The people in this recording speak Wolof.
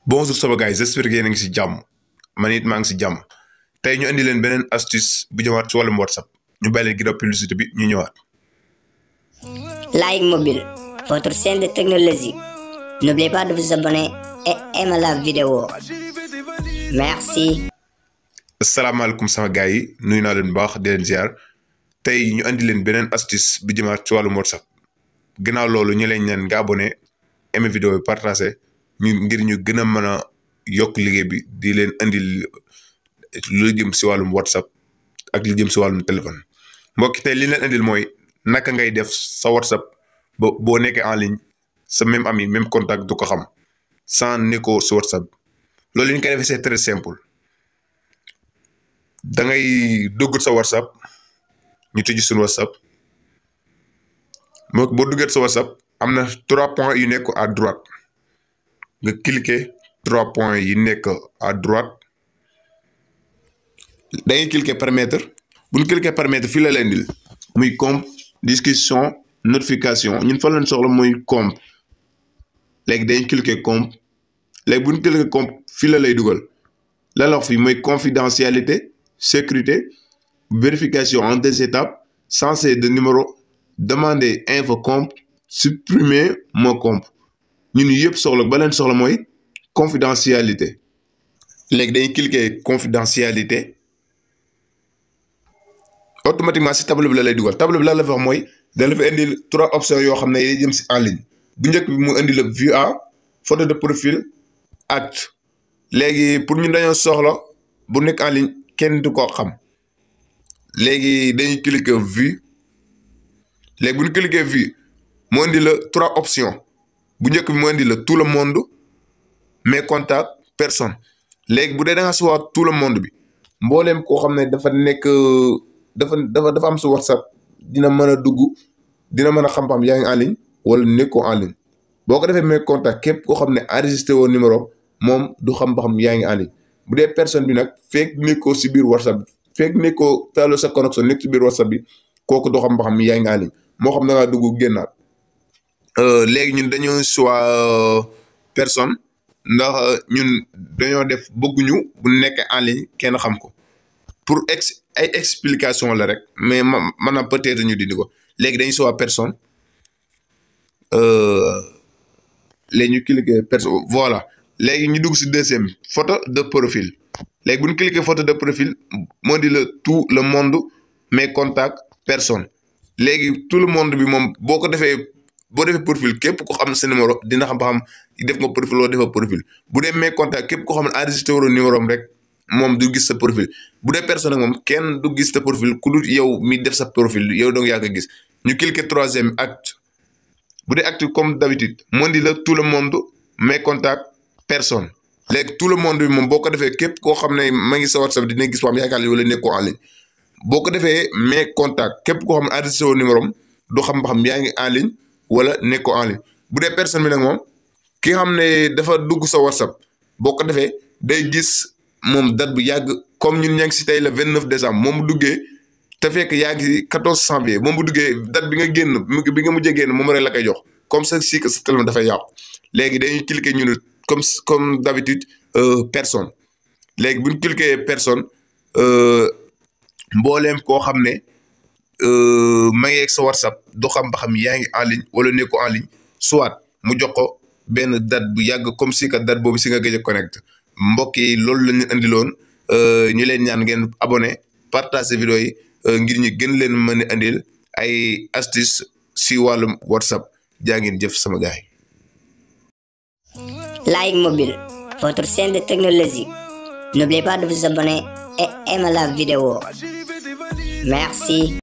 Bonjour sama gars yi j'espère que yéen a ngi si jàmm man it maa ngi si jàmm tey ñu indi leen beneen astuce bu ñëwaat ci wàllum WhatsApp ñu bàyyi leen ginnaaw publicité bi ñu ñëwaat. Like Mobile, votre chaîne de technologie. N'oubliez pas de vous abonner et aimer la vidéo. Merci. asalaamaaleykum sama gars yi nuyu naa leen bu baax di leen ziar tey ñu indi leen beneen astuce bu jëmaat ci wàllum WhatsApp ginnaaw loolu ñu leen ñaan nga abonné aimé vidéo bi partagé ngir ñu gën a mën a yokk liggéey bi di leen indil lu jëm si wàllum WhatsApp ak lu jëm si wàllum téléphone mbokki tey li leen indil mooy naka ngay def sa WhatsApp boo nekkee en ligne sa même ami même contact du ko xam sans nekkoo si WhatsApp loolu li ñu koy defee c'est très simple da ngay dugg sa WhatsApp ñu tëj suñu WhatsApp boo duggee sa WhatsApp am na 3 points yu nekk à droite nga cliquer 3 points yi nekk à droite da ngay cliquer paramètre bu ñu cliquer paramètre fii la leen indil muy compte discussion notification ñun fa lañ soxla muy compte léegi dañuy cliquer compte léegi bu ñu cliquer compte fii la lay dugal la wax fii mooy confidentialité sécurité vérification en 2 étapes changer de numéro demander info compte supprimer mot compte ñun yëpp soxla ba leen soxla mooy confidentialité léegi dañuy cliquer confidentialité automatiquement si tableau bi la lay dugal tableau bi la la fa wax mooy da la fa indil 3 options yoo xam ne day jëm si en ligne bu njëkk bi mu indi la vue à photo de profil acte léegi pour ñun dañoo soxla bu nekk en ligne kenn du ko xam léegi dañuy cliquer vue léegi bu ñu cliquer vue mu indi la 3 options bu njëkk bi mu indi la tout le monde mes contacts personne léegi bu dee da nga si wax tout le monde bi mbooleem koo xam ne dafa nekk dafa am sa WhatsApp dina mën a dugg dina mën a xam-xam yaa ngi en ligne wala nekkoo en ligne boo ko defee mes contacts képp koo xam ne enregistré woon numéro moom du xam ba xam yaa ngi en ligne bu dee personne bi nag fekk nekkoo si biir WhatsApp bi fekk nekkoo taaloo sa connexion nekk si biir WhatsApp bi kooku du xam ba xam yaa ngi en ligne moo xam da ngaa dugg génnaat léegi ñun dañoo choix personne ndax ñun dañoo def bëgguñu bu nekkee en ligne kenn xam ko pour ay explication la rek mais maanaam peut-être ñu dindi ko léegi dañuy choix personne léegi ñu cliquer personne voilà léegi ñu dugg si deuxième photo de profil léegi bu ñu cliquer photo de profil moo di la tout le monde mes contacts personne léegi tout le monde bi moom boo ko defee profil képp ko xam sa numéro dina xam ba xam def nga profil wala defoo profil bu dee mes contacts képp ko xam ne enregistré woo numéro am rek moom du gis sa profil bu dee personne moom kenn du gis sa profil ku dul yow mi def sa profil yow donc yaa ko gis ñu cliquer troisième acte bu dee acte comme d'habitude moo di la tout le monde mes contacts personne léegi tout le monde bi moom boo ko defee képp koo xam ne ma ngi sa WhatsApp dina gis waa yaakaar wala nekkoo en ligne boo ko defee mes contacts képp koo xam ne enregistré woo numéro am du xam ba xam yaa ngi en ligne wala nekkoo en ligne bu dee personne bi nag moom ki nga xam ne dafa dugg sa WhatsApp boo ko defee day gis moom date bu yàgg comme ñun ñaa ngi si tey le 29 décembre moom bu duggee te fekk yaa ngi 14 janvier moom bu duggee date bi nga génn bi nga mujjee génn moom rek la koy jox comme ça si que sa téléphone dafay yàqu léegi dañuy cliquer ñu ne comme d'habitude personne léegi bu ñu cliquer personne mbooleem koo xam ne ma ngi egg sa WhatsApp du xam ba xam yaa ngi en ligne wala nekkoo en ligne soit mu jox ko benn date bu yàgg comme si que date boobu si nga gëj a connecté mbokk yi loolu la ñu indiloon ñu leen ñaan ngeen abonné partager vidéo yi ngir ñu gën leen mën a indil ay astuce si wàllum WhatsApp jaa ngeen jëf sama gars yi. Like Mobile, votre chaîne de technologie. N'oubliez pas de vous abonner et aimer la vidéo. Merci.